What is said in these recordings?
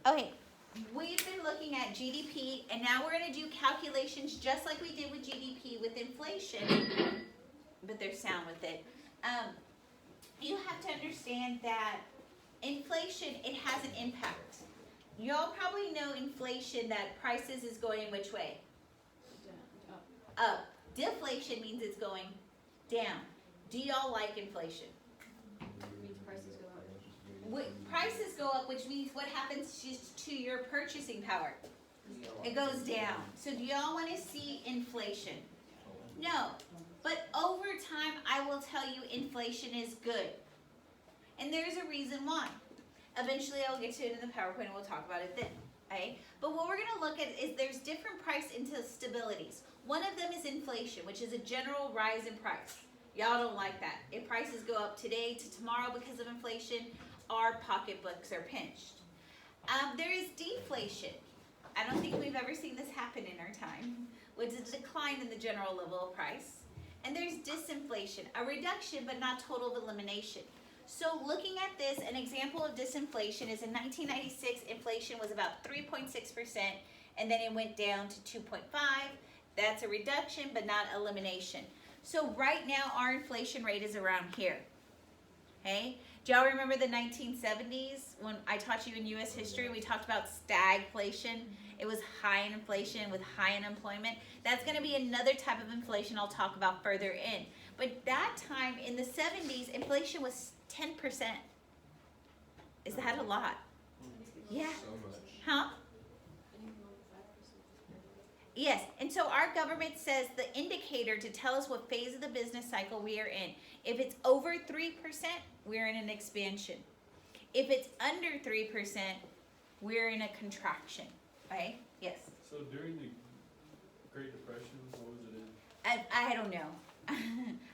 Okay, we've been looking at GDP, and now we're going to do calculations just like we did with GDP with inflation, but there's sound with it. You have to understand that inflation, it has an impact. Y'all probably know inflation, that prices is going which way? Up. Deflation means it's going down. Do y'all like inflation? Means prices go up. Prices go up, which means what happens to your purchasing power? It goes down. So do y'all want to see inflation? No. But over time, I will tell you inflation is good. And there's a reason why. Eventually, I'll get to it in the PowerPoint and we'll talk about it then. Okay? But what we're going to look at is there's different price instabilities. One of them is inflation, which is a general rise in price. Y'all don't like that. If prices go up today to tomorrow because of inflation, our pocketbooks are pinched. There is deflation. I don't think we've ever seen this happen in our time, which is a decline in the general level of price. And there's disinflation, a reduction but not total elimination. So looking at this, an example of disinflation is in 1996, inflation was about 3.6%, and then it went down to 2.5. That's a reduction but not elimination. So right now our inflation rate is around here. Okay? Do y'all remember the 1970s when I taught you in U.S. history? We talked about stagflation. It was high in inflation with high unemployment. That's going to be another type of inflation I'll talk about further in. But that time in the 70s, inflation was 10%. Is that a lot? Yeah. So much. Huh? Yes, and so our government says the indicator to tell us what phase of the business cycle we are in. If it's over 3%, we're in an expansion. If it's under 3%, we're in a contraction. Okay? Yes. So during the Great Depression, what was it in? I don't know.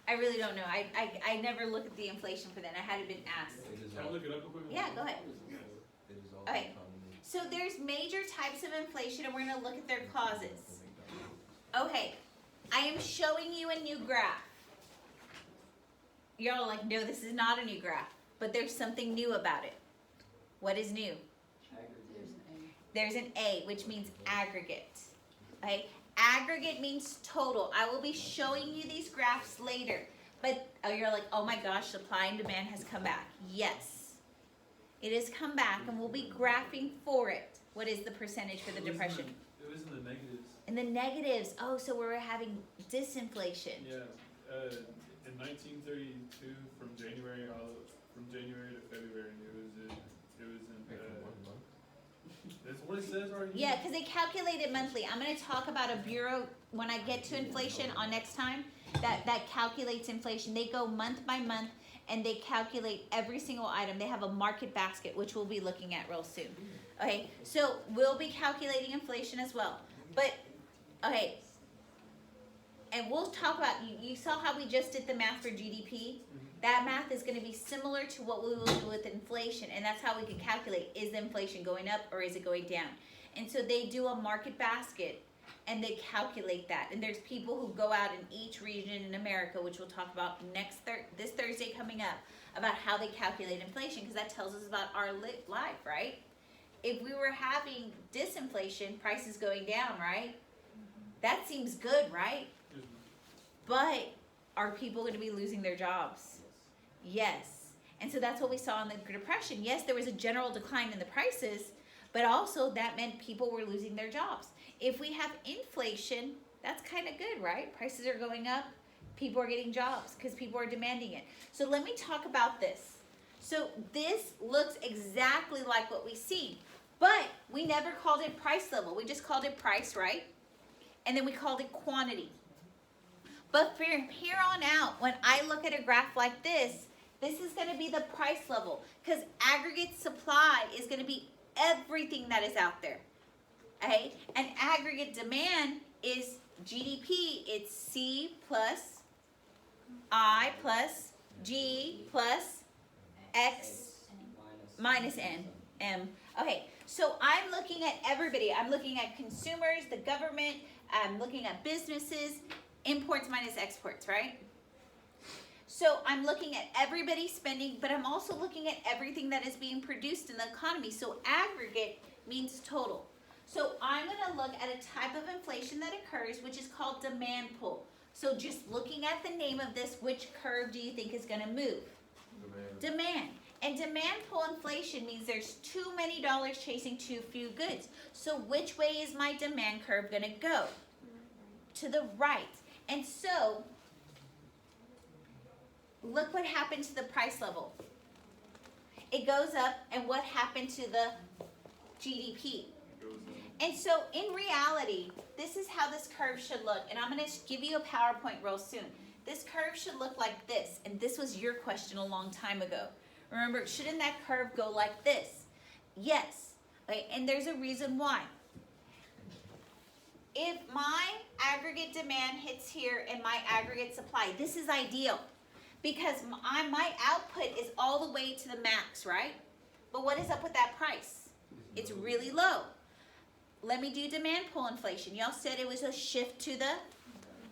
I really don't know. I never look at the inflation for that. I hadn't been asked. Can I look it up real quick? Yeah, go ahead. It is all Okay. economy. So there's major types of inflation, and we're going to look at their causes. Okay, I am showing you a new graph. Y'all are like, no, this is not a new graph, but there's something new about it. What is new? There's an A, which means aggregate. Okay, aggregate means total. I will be showing you these graphs later, but you're like, oh my gosh, supply and demand has come back. Yes, it has come back, and we'll be graphing for it. What is the percentage for the depression? It was in the negatives. In the negatives. Oh, so we're having disinflation. Yeah. In 1932, from January to February, it was in. Wait, for 1 month? That's what it says right here. Yeah, because they calculate it monthly. I'm going to talk about a bureau when I get to inflation on next time that calculates inflation. They go month by month and they calculate every single item. They have a market basket, which we'll be looking at real soon. Okay, so we'll be calculating inflation as well. But, okay, and we'll talk about, you saw how we just did the math for GDP? That math is going to be similar to what we will do with inflation, and that's how we can calculate, is the inflation going up or is it going down? And so they do a market basket, and they calculate that. And there's people who go out in each region in America, which we'll talk about this Thursday coming up, about how they calculate inflation, because that tells us about our life, right? If we were having disinflation, prices going down, right? That seems good, right? But are people going to be losing their jobs? Yes. And so that's what we saw in the Depression. Yes, there was a general decline in the prices, but also that meant people were losing their jobs. If we have inflation, that's kind of good, right? Prices are going up, people are getting jobs because people are demanding it. So let me talk about this. So this looks exactly like what we see, but we never called it price level. We just called it price, right? And then we called it quantity. But from here on out, when I look at a graph like this is going to be the price level, because aggregate supply is going to be everything that is out there. Okay? And aggregate demand is GDP. It's C plus I plus G plus X minus N. M. Okay, so I'm looking at everybody. I'm looking at consumers, the government, I'm looking at businesses, imports minus exports, right? So So I'm looking at everybody spending, but I'm also looking at everything that is being produced in the economy. So aggregate means total. So I'm going to look at a type of inflation that occurs, which is called demand pull. So just looking at the name of this, which curve do you think is going to move? Demand. And demand pull inflation means there's too many dollars chasing too few goods. So which way is my demand curve going to go? To the right. And so look what happened to the price level. It goes up, and what happened to the GDP? And so in reality, this is how this curve should look. And I'm going to give you a PowerPoint real soon. This curve should look like this. And this was your question a long time ago. Remember, shouldn't that curve go like this? Yes. Okay, and there's a reason why. If my aggregate demand hits here and my aggregate supply, this is ideal. Because my output is all the way to the max, right? But what is up with that price? It's really low. Let me do demand pull inflation. Y'all said it was a shift to the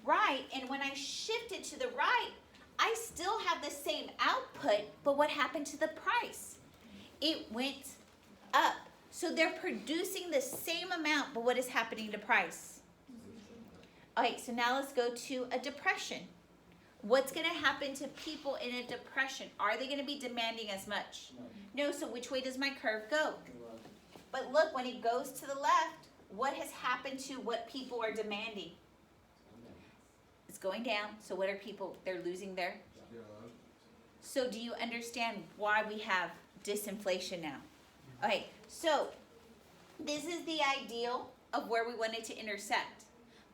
right. And when I shift it to the right, I still have the same output, but what happened to the price? It went up. So they're producing the same amount, but what is happening to price? Okay, so now let's go to a depression. What's going to happen to people in a depression? Are they going to be demanding as much? No, so which way does my curve go? But look, when it goes to the left, what has happened to what people are demanding? It's going down. So what are people? They're losing their. So do you understand why we have disinflation now? Okay, so this is the ideal of where we wanted to intersect.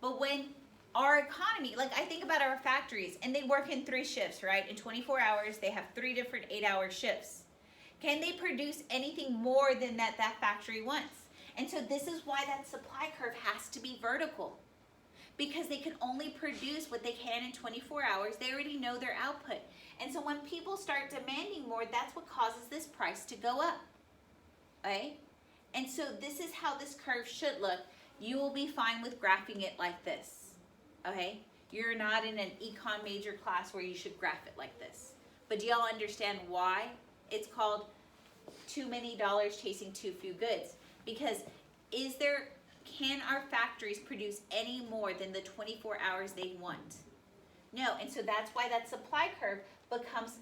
But when our economy, like I think about our factories, and they work in 3 shifts, right? In 24 hours, they have 3 different 8-hour shifts. Can they produce anything more than that factory wants? And so this is why that supply curve has to be vertical. Because they can only produce what they can in 24 hours. They already know their output. And so when people start demanding more, that's what causes this price to go up. Okay? And so this is how this curve should look. You will be fine with graphing it like this. Okay? You're not in an econ major class where you should graph it like this. But do y'all understand why it's called too many dollars chasing too few goods? Because can our factories produce any more than the 24 hours they want? No, and so that's why that supply curve becomes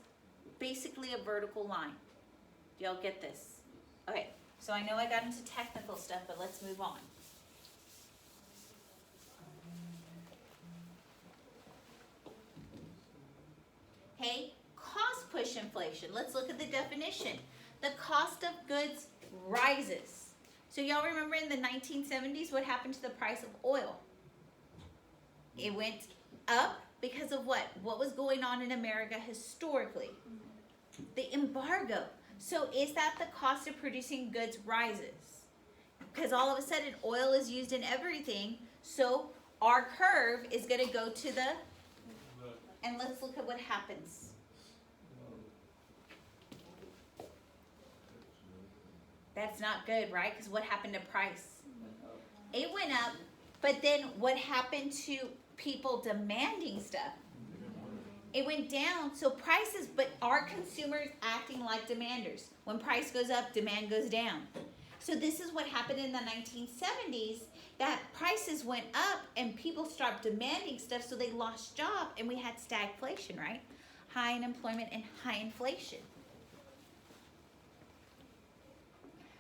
basically a vertical line. Do y'all get this? Okay, so I know I got into technical stuff, but let's move on. Hey, cost push inflation. Let's look at the definition. The cost of goods rises. So y'all remember in the 1970s what happened to the price of oil? It went up because of what? What was going on in America historically? The embargo. So is that the cost of producing goods rises? Because all of a sudden oil is used in everything. So our curve is going to go to the, and let's look at what happens. That's not good, right? Because what happened to price? It went up, but then what happened to people demanding stuff? It went down. So prices, but are consumers acting like demanders? When price goes up, demand goes down. So this is what happened in the 1970s, that prices went up and people stopped demanding stuff, so they lost jobs, and we had stagflation, right? High unemployment and high inflation.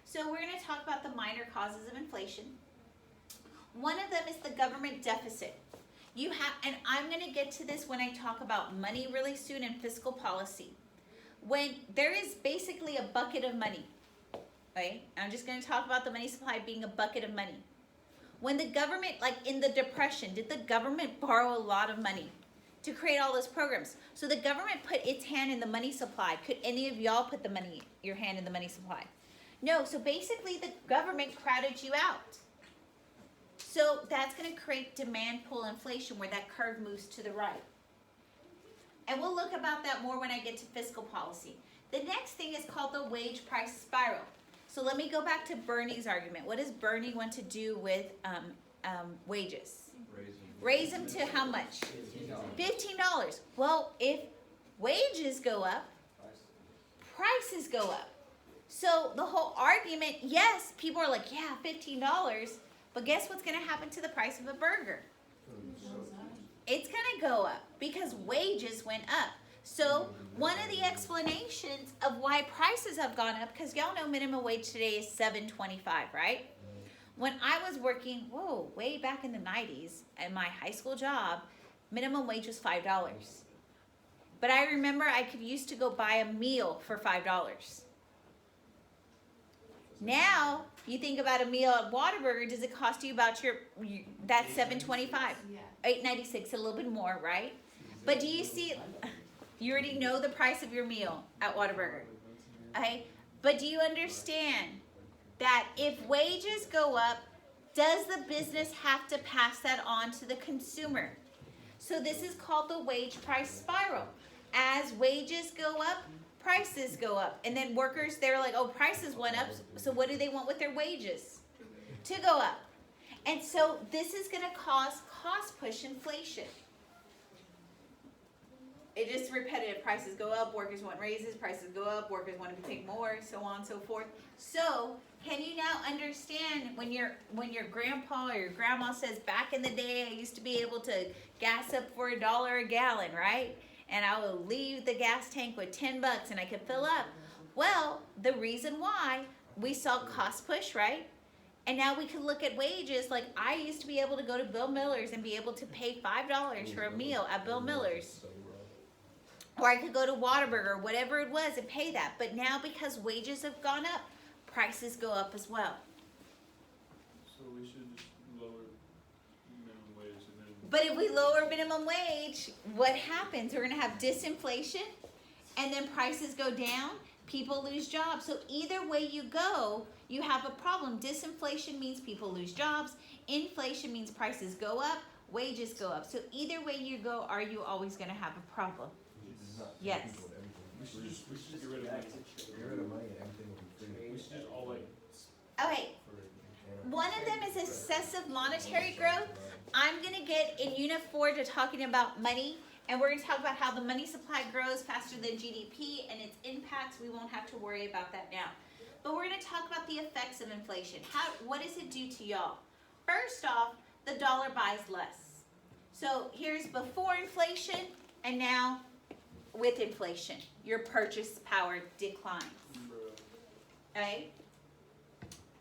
So we're going to talk about the minor causes of inflation. One of them is the government deficit. You have, and I'm going to get to this when I talk about money really soon and fiscal policy. When there is basically a bucket of money, right? I'm just going to talk about the money supply being a bucket of money. When the government, like in the Depression, did the government borrow a lot of money to create all those programs? So the government put its hand in the money supply. Could any of y'all put your hand in the money supply? No, so basically the government crowded you out. So that's going to create demand pull inflation where that curve moves to the right. And we'll look about that more when I get to fiscal policy. The next thing is called the wage price spiral. So let me go back to Bernie's argument. What does Bernie want to do with wages? Raise them to how much? $15. Well, if wages go up, prices go up. So the whole argument, yes, people are like, yeah, $15, but guess what's going to happen to the price of a burger? It's going to go up because wages went up. So one of the explanations of why prices have gone up, because y'all know minimum wage today is $7.25, right? When I was working, way back in the 90s at my high school job, minimum wage was $5. But I remember I used to go buy a meal for $5. Now, you think about a meal at Whataburger, does it cost you about that's $7.25? Yeah. $8.96, a little bit more, right? But do you see, you already know the price of your meal at Whataburger, okay? But do you understand that if wages go up, does the business have to pass that on to the consumer? So this is called the wage price spiral. As wages go up, prices go up. And then workers, they're like, oh, prices went up, so what do they want with their wages? To go up. And so this is going to cause cost push inflation. It just repetitive. Prices go up, workers want raises, prices go up, workers want to be paid more, so on and so forth. So can you now understand when your grandpa or your grandma says, back in the day I used to be able to gas up for $1 a gallon, right? And I would leave the gas tank with $10 and I could fill up. Well, the reason why we saw cost push, right? And now we could look at wages. Like I used to be able to go to Bill Miller's and be able to pay $5 for a meal at Bill Miller's. Or I could go to Whataburger, whatever it was, and pay that. But now because wages have gone up, prices go up as well. So we should just lower minimum wage and then. But if we lower minimum wage, what happens? We're going to have disinflation, and then prices go down, people lose jobs. So either way you go, you have a problem. Disinflation means people lose jobs. Inflation means prices go up, wages go up. So either way you go, are you always going to have a problem? Yes. We should just get rid of money. Get rid of money and everything will be free. We should just all like. Okay. One of them is excessive monetary growth. I'm going to get in Unit 4 to talking about money, and we're going to talk about how the money supply grows faster than GDP and its impacts. We won't have to worry about that now. But we're going to talk about the effects of inflation. What does it do to y'all? First off, the dollar buys less. So here's before inflation and now with inflation. Your purchase power declines. Okay?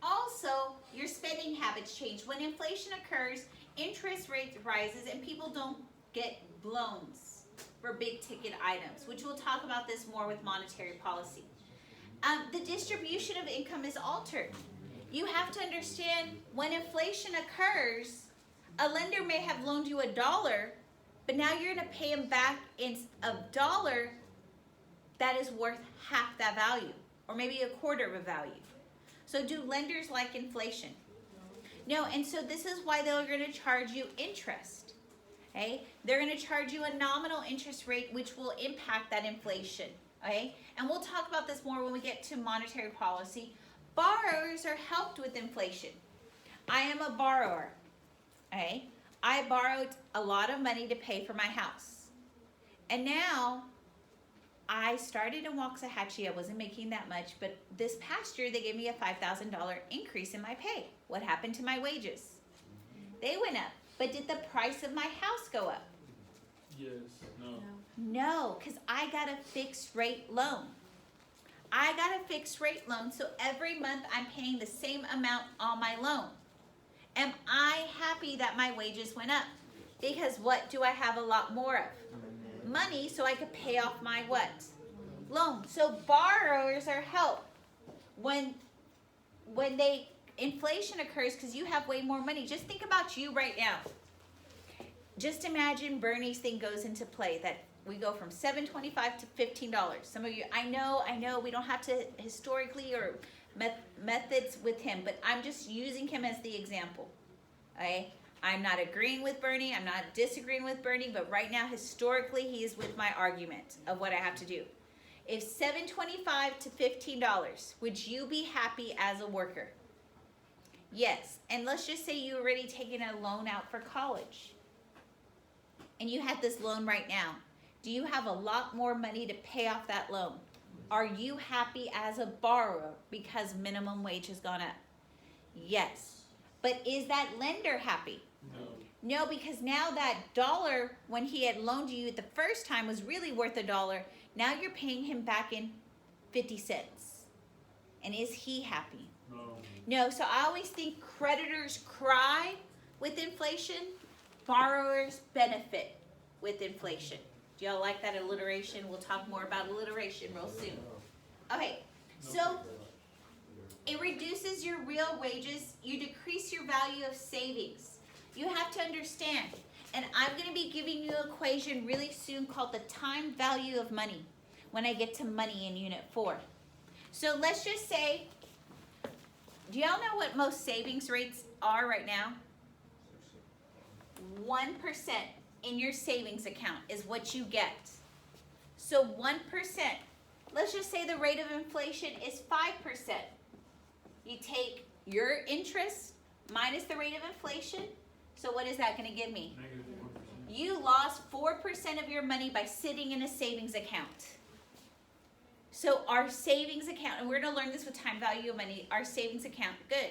Also, your spending habits change. When inflation occurs, interest rates rises and people don't get loans for big ticket items, which we'll talk about this more with monetary policy. The distribution of income is altered. You have to understand when inflation occurs, a lender may have loaned you $1, but now you're going to pay him back in $1 that is worth half that value, or maybe a quarter of a value. So do lenders like inflation? No, and so this is why they're going to charge you interest. Okay? They're going to charge you a nominal interest rate, which will impact that inflation. Okay? And we'll talk about this more when we get to monetary policy. Borrowers are helped with inflation. I am a borrower. Okay? I borrowed a lot of money to pay for my house. And now I started in Waxahachie. I wasn't making that much, but this past year they gave me a $5,000 increase in my pay. What happened to my wages? They went up. But did the price of my house go up? Yes. No. No, because I got a fixed rate loan. I got a fixed rate loan, so every month I'm paying the same amount on my loan. Am I happy that my wages went up? Because what do I have a lot more of? Money, so I could pay off my what? Loan. So borrowers are helped when inflation occurs because you have way more money. Just think about you right now. Just imagine Bernie's thing goes into play, that we go from $7.25 to $15. Some of you, I know, we don't have to historically or methods with him, but I'm just using him as the example. Okay? I'm not agreeing with Bernie, I'm not disagreeing with Bernie, but right now, historically, he is with my argument of what I have to do. If $7.25 to $15, would you be happy as a worker? Yes. And let's just say you already taken a loan out for college. And you had this loan right now. Do you have a lot more money to pay off that loan? Are you happy as a borrower because minimum wage has gone up? Yes. But is that lender happy? No. No, because now that dollar, when he had loaned you the first time, was really worth $1. Now you're paying him back in 50 cents. And is he happy? No. No, so I always think creditors cry with inflation, borrowers benefit with inflation. Do y'all like that alliteration? We'll talk more about alliteration real soon. Okay, so it reduces your real wages. You decrease your value of savings. You have to understand, and I'm going to be giving you an equation really soon called the time value of money when I get to money in Unit 4. So let's just say, do y'all know what most savings rates are right now? 1% in your savings account is what you get. So 1%, let's just say the rate of inflation is 5%. You take your interest minus the rate of inflation. So what is that going to give me? Negative 4%. You lost 4% of your money by sitting in a savings account. So our savings account, and we're going to learn this with time value of money, our savings account, good.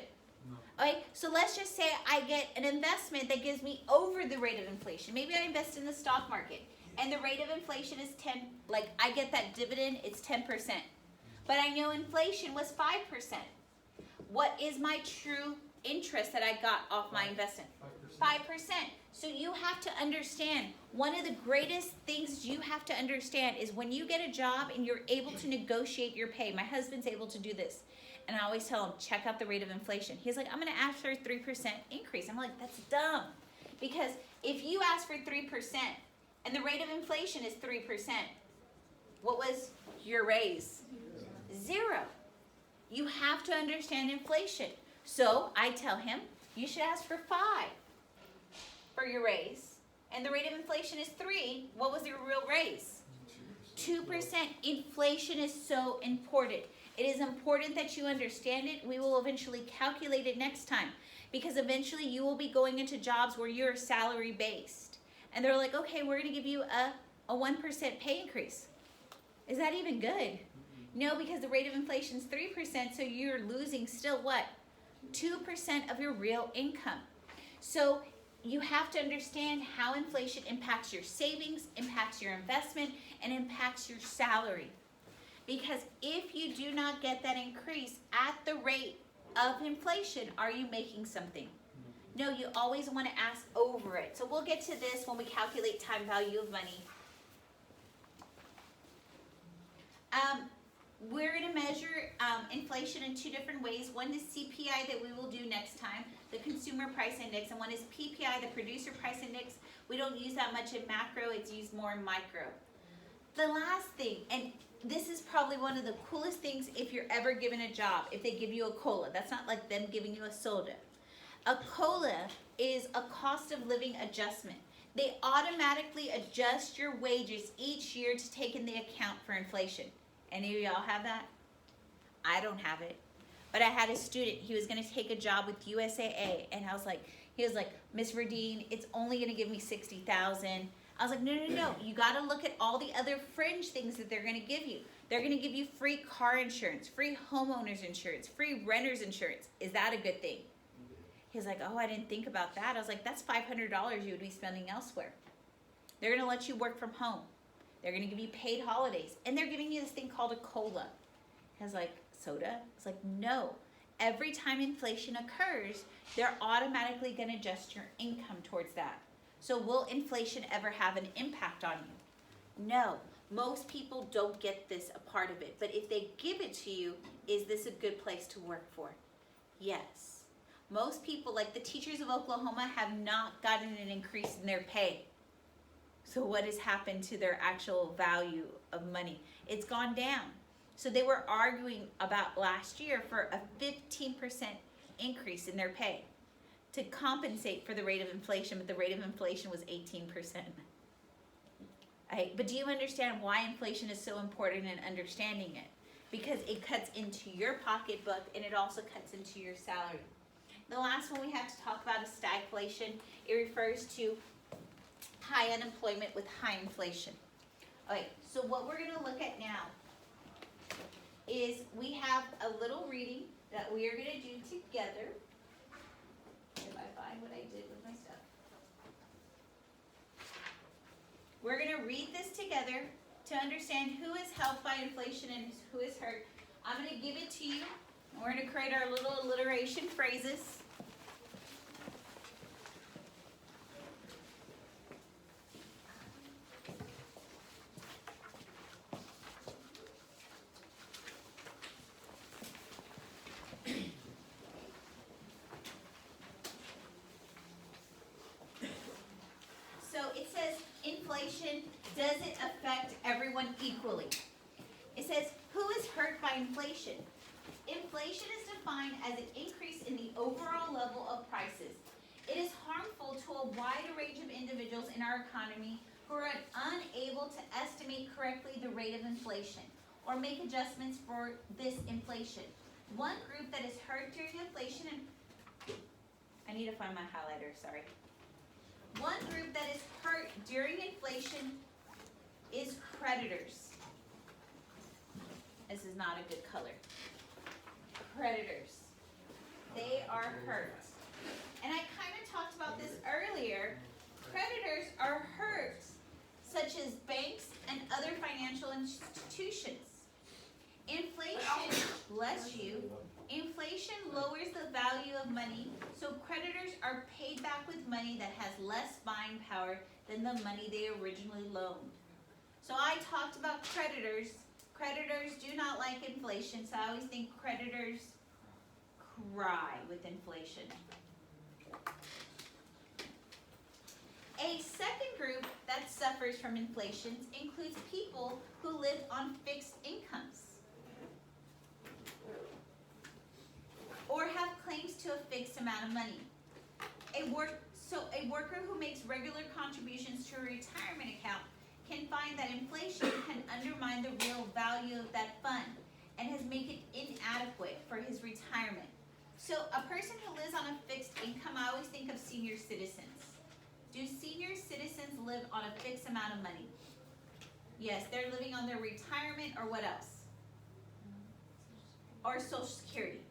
No. Okay, so let's just say I get an investment that gives me over the rate of inflation. Maybe I invest in the stock market and the rate of inflation is 10, like I get that dividend, it's 10%. But I know inflation was 5%. What is my true interest that I got off my investment? 5%. So you have to understand, one of the greatest things you have to understand is when you get a job and you're able to negotiate your pay. My husband's able to do this. And I always tell him, check out the rate of inflation. He's like, I'm going to ask for a 3% increase. I'm like, that's dumb. Because if you ask for 3% and the rate of inflation is 3%, what was your raise? 0. You have to understand inflation. So I tell him, you should ask for 5 for your raise. And the rate of inflation is 3. What was your real raise? 2%. Inflation is so important. It is important that you understand it. We will eventually calculate it next time because eventually you will be going into jobs where you're salary based. And they're like, okay, we're going to give you a 1% pay increase. Is that even good? No, because the rate of inflation is 3%, so you're losing still what? 2% of your real income. So you have to understand how inflation impacts your savings, impacts your investment, and impacts your salary. Because if you do not get that increase at the rate of inflation, are you making something? No, you always want to ask over it. So we'll get to this when we calculate time value of money. We're going to measure inflation in 2 different ways. One is CPI that we will do next time, the Consumer Price Index, and one is PPI, the Producer Price Index. We don't use that much in macro, it's used more in micro. The last thing, and this is probably one of the coolest things if you're ever given a job, if they give you a COLA. That's not like them giving you a soda. A COLA is a cost of living adjustment. They automatically adjust your wages each year to take into account for inflation. Any of y'all have that? I don't have it. But I had a student, he was going to take a job with USAA, and he was like, Miss Verdeen, it's only going to give me $60,000. I was like, no. You got to look at all the other fringe things that they're going to give you. They're going to give you free car insurance, free homeowners insurance, free renters insurance. Is that a good thing? He's like, oh, I didn't think about that. I was like, that's $500 you would be spending elsewhere. They're going to let you work from home. They're going to give you paid holidays. And they're giving you this thing called a COLA. I was like, soda? It's like, no. Every time inflation occurs, they're automatically going to adjust your income towards that. So will inflation ever have an impact on you? No. Most people don't get this a part of it. But if they give it to you, is this a good place to work for? Yes. Most people, like the teachers of Oklahoma, have not gotten an increase in their pay. So what has happened to their actual value of money? It's gone down. So they were arguing about last year for a 15% increase in their pay to compensate for the rate of inflation, but the rate of inflation was 18%. But do you understand why inflation is so important in understanding it? Because it cuts into your pocketbook and it also cuts into your salary. The last one we have to talk about is stagflation. It refers to high unemployment with high inflation. Okay, so what we're gonna look at now is we have a little reading that we are gonna do together. If I find what I did with my stuff. We're gonna read this together to understand who is helped by inflation and who is hurt. I'm gonna give it to you. We're gonna create our little alliteration phrases. So it says inflation doesn't affect everyone equally. It says, who is hurt by inflation? Inflation is defined as an increase in the overall level of prices. It is harmful to a wide range of individuals in our economy who are unable to estimate correctly the rate of inflation or make adjustments for this inflation. One group that is hurt during inflation, and I need to find my highlighter, sorry. One group that is hurt during inflation is creditors. This is not a good color. Creditors. They are hurt. And I kind of talked about this earlier. Creditors are hurt, such as banks and other financial institutions. Inflation, bless you, inflation lowers the value of money, so creditors are paid back with money that has less buying power than the money they originally loaned. So I talked about creditors. Creditors do not like inflation, so I always think creditors cry with inflation. A second group that suffers from inflation includes people who live on fixed incomes or have claims to a fixed amount of money. A worker who makes regular contributions to a retirement account can find that inflation can undermine the real value of that fund and has made it inadequate for his retirement. So a person who lives on a fixed income, I always think of senior citizens. Do senior citizens live on a fixed amount of money? Yes, they're living on their retirement, or what else? Or Social Security.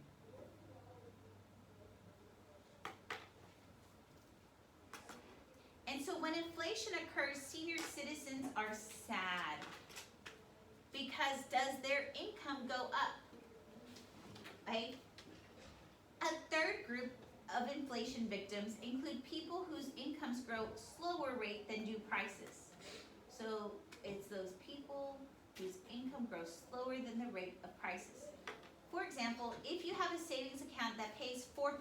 And so when inflation occurs, senior citizens are sad. Because does their income go up? Right? A third group of inflation victims include people whose incomes grow slower rate than do prices. So it's those people whose income grows slower than the rate of prices. For example, if you have a savings account that pays 4%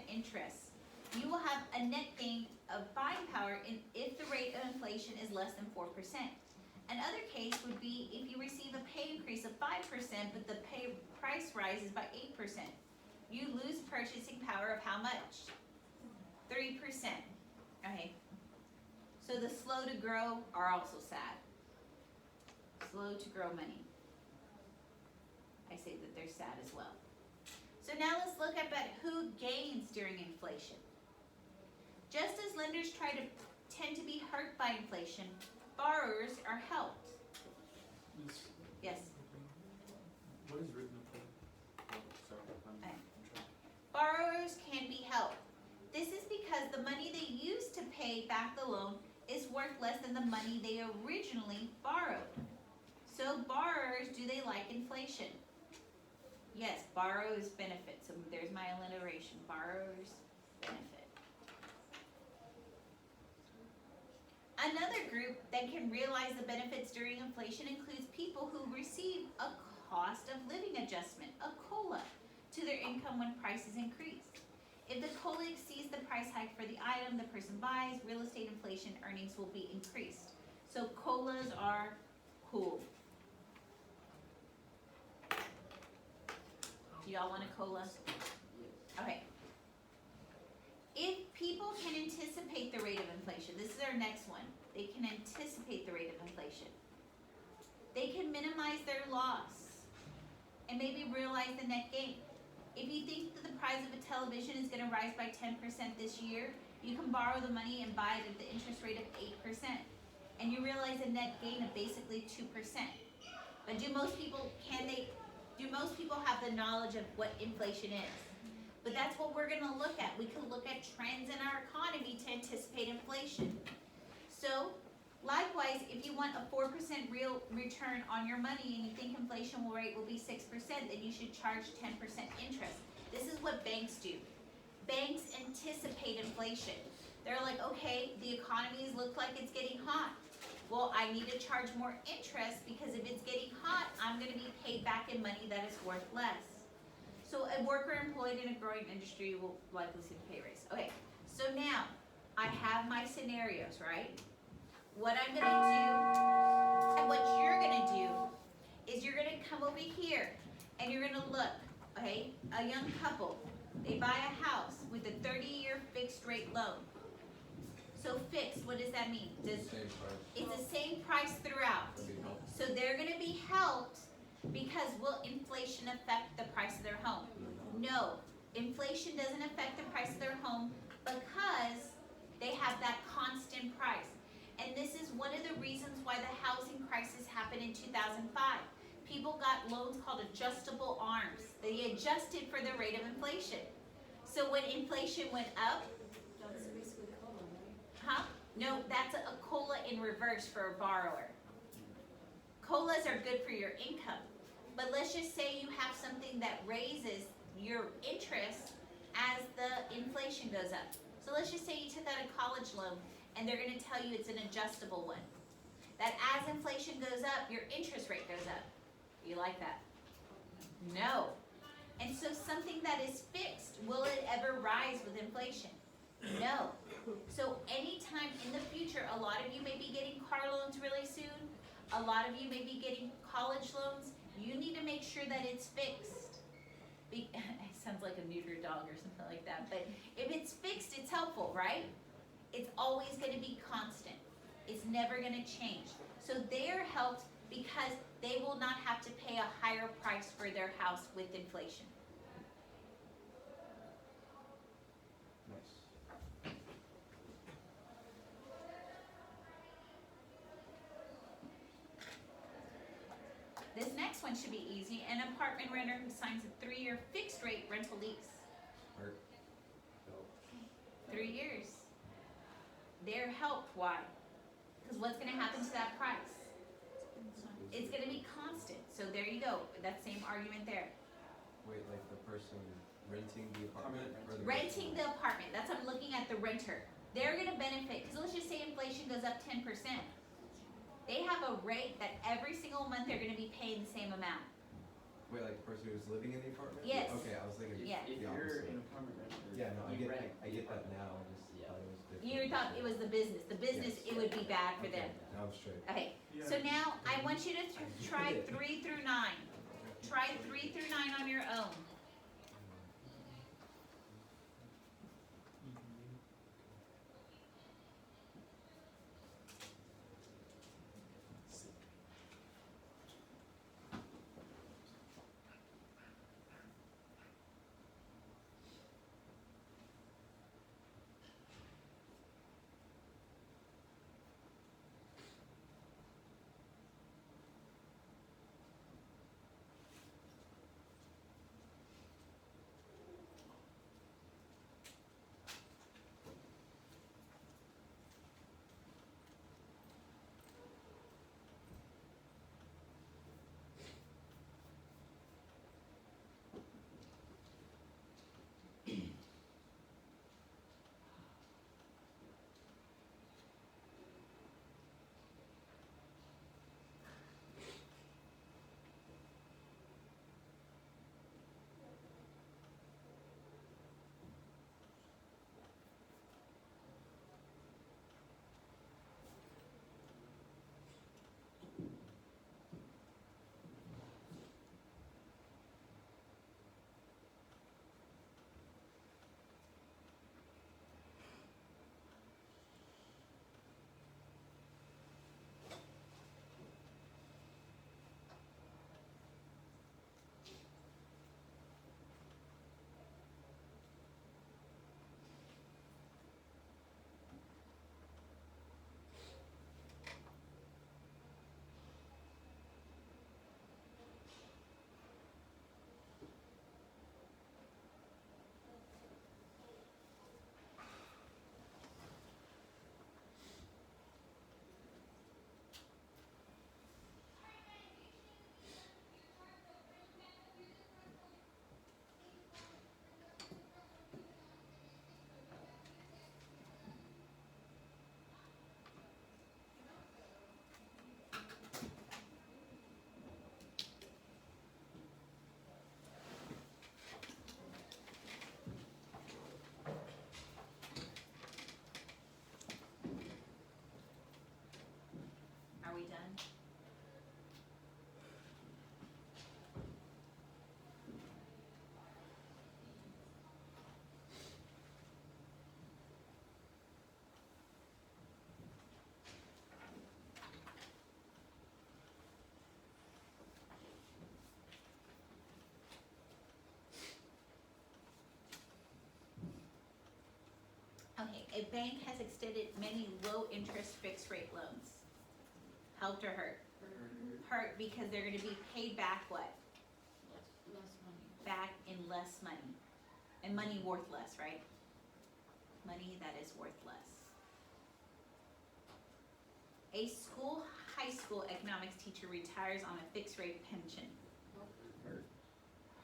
interest, you will have a net gain of buying power if the rate of inflation is less than 4%. Another case would be if you receive a pay increase of 5%, but the pay price rises by 8%. You lose purchasing power of how much? 3%. Okay. So the slow to grow are also sad. Slow to grow money. I say that they're sad as well. So now let's look up at who gains during inflation. Just as lenders tend to be hurt by inflation, borrowers are helped. Yes. What is written up there? Oh, sorry, Okay. Borrowers can be helped. This is because the money they use to pay back the loan is worth less than the money they originally borrowed. So borrowers, do they like inflation? Yes, borrowers benefit. So there's my alliteration. Borrowers benefit. Another group that can realize the benefits during inflation includes people who receive a cost of living adjustment, a COLA, to their income when prices increase. If the COLA exceeds the price hike for the item the person buys, real estate inflation earnings will be increased. So COLAs are cool. Do y'all want a COLA? Okay. If people can anticipate the rate of inflation, this is our next one. They can anticipate the rate of inflation. They can minimize their loss and maybe realize the net gain. If you think that the price of a television is going to rise by 10% this year, you can borrow the money and buy it at the interest rate of 8%. and you realize a net gain of basically 2%. But do most people have the knowledge of what inflation is? But that's what we're gonna look at. We can look at trends in our economy to anticipate inflation. So, likewise, if you want a 4% real return on your money and you think inflation rate will be 6%, then you should charge 10% interest. This is what banks do. Banks anticipate inflation. They're like, okay, the economy look like it's getting hot. Well, I need to charge more interest because if it's getting hot, I'm gonna be paid back in money that is worth less. So a worker employed in a growing industry will likely see the pay raise. Okay, so now I have my scenarios, right? What I'm gonna do, and what you're gonna do, is you're gonna come over here and you're gonna look, okay? A young couple, they buy a house with a 30-year fixed rate loan. So fixed, what does that mean? Same price. It's the same price throughout. That'd be helpful. So they're gonna be helped because will inflation affect the price of their home? No, inflation doesn't affect the price of their home because they have that constant price. And this is one of the reasons why the housing crisis happened in 2005. People got loans called adjustable arms. They adjusted for the rate of inflation. So when inflation went up, That's basically COLA, right? huh? No, that's a COLA in reverse for a borrower. COLAs are good for your income. But let's just say you have something that raises your interest as the inflation goes up. So let's just say you took out a college loan and they're gonna tell you it's an adjustable one. That as inflation goes up, your interest rate goes up. You like that? No. And so something that is fixed, will it ever rise with inflation? No. So anytime in the future, a lot of you may be getting car loans really soon, a lot of you may be getting college loans, you need to make sure that it's fixed. It sounds like a neuter dog or something like that, but if it's fixed, it's helpful, right? It's always gonna be constant. It's never gonna change. So they're helped because they will not have to pay a higher price for their house with inflation. Nice. This next one should be easy. An apartment renter who signs a 3-year fixed rate rental lease. Smart. 3 years. They're helped, why? Because what's gonna happen to that price? It's gonna be constant, so there you go, that same argument there. Wait, like the person renting the apartment or the Renting the apartment, that's, I'm looking at the renter. They're gonna benefit, because let's just say inflation goes up 10%. They have a rate that every single month they're gonna be paying the same amount. Wait, like the person who's living in the apartment? Yes. Okay, I was thinking Yeah. If the you're opposite. an apartment renter, Yeah, no, I you get rent I the get that apartment. now. I just Yeah. thought it was different. You thought it was the business, it would be bad for them. Okay, now I'm straight. Okay, Yeah. so now I want you to try 3 through 9. Try 3 through 9 on your own. a bank has extended many low interest fixed rate loans. Helped or hurt? Hurt because they're gonna be paid back what? Less money. Back in less money. And money worth less, right? Money that is worth less. A high school economics teacher retires on a fixed rate pension.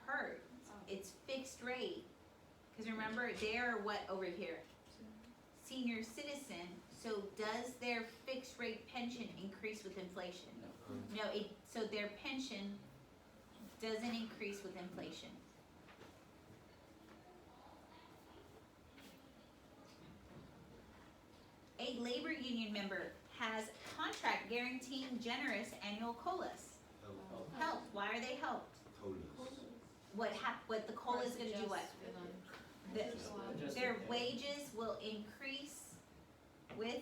Hurt. It's fixed rate. Cause remember, they're what over here? Senior citizen, so does their fixed rate pension increase with inflation? No, so their pension doesn't increase with inflation. A labor union member has contract guaranteeing generous annual COLAs. Helped, why are they helped? What the COLA is gonna do what? Their wages will increase with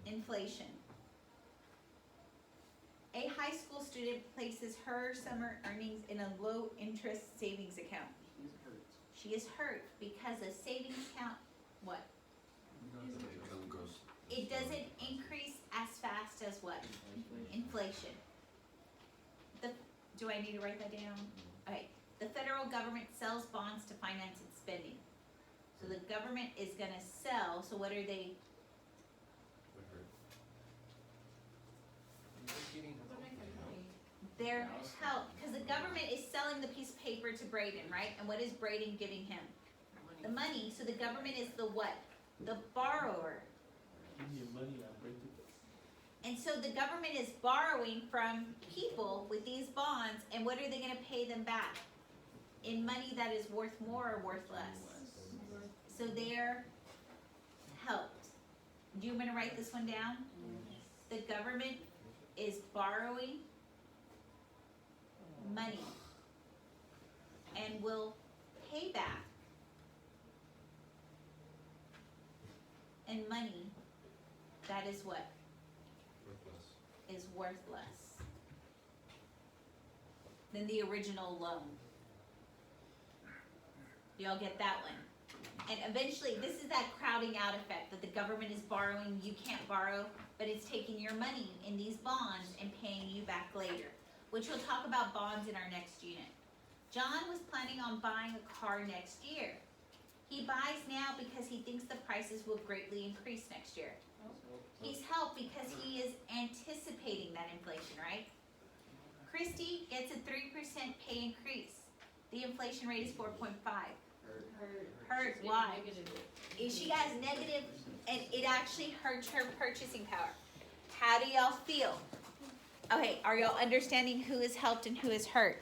inflation. A high school student places her summer earnings in a low interest savings account. She is hurt because a savings account, what? It doesn't increase as fast as what? Inflation. Do I need to write that down? Okay, the federal government sells bonds to finance its spending. So the government is gonna sell, so what are they? Their help, because the government is selling the piece of paper to Braden, right? And what is Braden giving him? The money, so the government is the what? The borrower. Give me your money, I'll break it. And so the government is borrowing from people with these bonds, and what are they gonna pay them back? In money that is worth more or worth less? So they're helped. Do you want to write this one down? The government is borrowing money and will pay back in money that is what? Is worth less than the original loan. Do y'all get that one? And eventually, this is that crowding out effect that the government is borrowing, you can't borrow, but it's taking your money in these bonds and paying you back later, which we'll talk about bonds in our next unit. John was planning on buying a car next year. He buys now because he thinks the prices will greatly increase next year. He's helped because he is anticipating that inflation, right? Christy gets a 3% pay increase. The inflation rate is 4.5. Hurt, why? If she has negative, and it actually hurts her purchasing power. How do y'all feel? Okay, are y'all understanding who is helped and who is hurt?